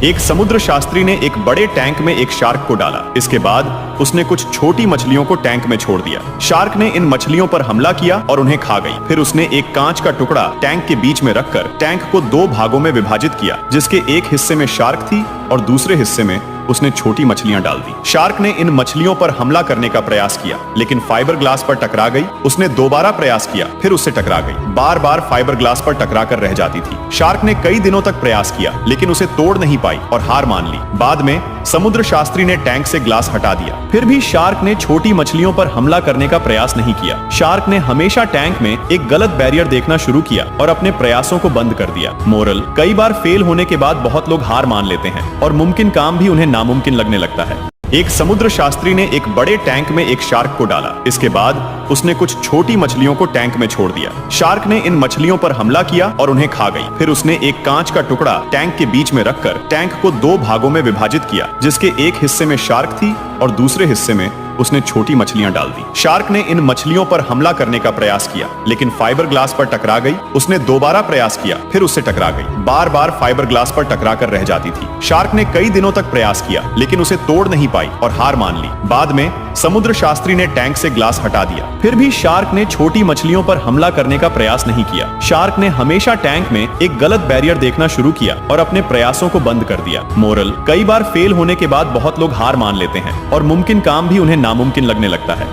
एक समुद्र शास्त्री ने एक बड़े टैंक में एक शार्क को डाला। इसके बाद उसने कुछ छोटी मछलियों को टैंक में छोड़ दिया। शार्क ने इन मछलियों पर हमला किया और उन्हें खा गई। फिर उसने एक कांच का टुकड़ा टैंक के बीच में रखकर टैंक को दो भागों में विभाजित किया, जिसके एक हिस्से में शार्क थी और दूसरे हिस्से में उसने छोटी मछलियां डाल दी। शार्क ने इन मछलियों पर हमला करने का प्रयास किया, लेकिन फाइबर ग्लास पर टकरा गई। उसने दोबारा प्रयास किया, फिर उससे टकरा गई। बार बार फाइबर ग्लास पर टकरा कर रह जाती थी। शार्क ने कई दिनों तक प्रयास किया, लेकिन उसे तोड़ नहीं पाई और हार मान ली। बाद में समुद्र शास्त्री ने टैंक से ग्लास हटा दिया। फिर भी शार्क ने छोटी मछलियों पर हमला करने का प्रयास नहीं किया। शार्क ने हमेशा टैंक में एक गलत बैरियर देखना शुरू किया और अपने प्रयासों को बंद कर दिया। मोरल: कई बार फेल होने के बाद बहुत लोग हार मान लेते हैं और मुमकिन काम भी उन्हें नामुमकिन लगने लगता है। एक समुद्र शास्त्री ने एक बड़े टैंक में एक शार्क को डाला। इसके बाद उसने कुछ छोटी मछलियों को टैंक में छोड़ दिया। शार्क ने इन मछलियों पर हमला किया और उन्हें खा गई। फिर उसने एक कांच का टुकड़ा टैंक के बीच में रखकर टैंक को दो भागों में विभाजित किया, जिसके एक हिस्से में शार्क थी और दूसरे हिस्से में उसने छोटी मछलियां डाल दी। शार्क ने इन मछलियों पर हमला करने का प्रयास किया, लेकिन फाइबर ग्लास पर टकरा गई। उसने दोबारा प्रयास किया, फिर उससे टकरा गई। बार बार फाइबर ग्लास पर टकरा कर रह जाती थी। शार्क ने कई दिनों तक प्रयास किया, लेकिन उसे तोड़ नहीं पाई और हार मान ली। बाद में समुद्र शास्त्री ने टैंक से ग्लास हटा दिया। फिर भी शार्क ने छोटी मछलियों पर हमला करने का प्रयास नहीं किया। शार्क ने हमेशा टैंक में एक गलत बैरियर देखना शुरू किया और अपने प्रयासों को बंद कर दिया। मोरल: कई बार फेल होने के बाद बहुत लोग हार मान लेते हैं और मुमकिन काम भी उन्हें नामुमकिन लगने लगता है।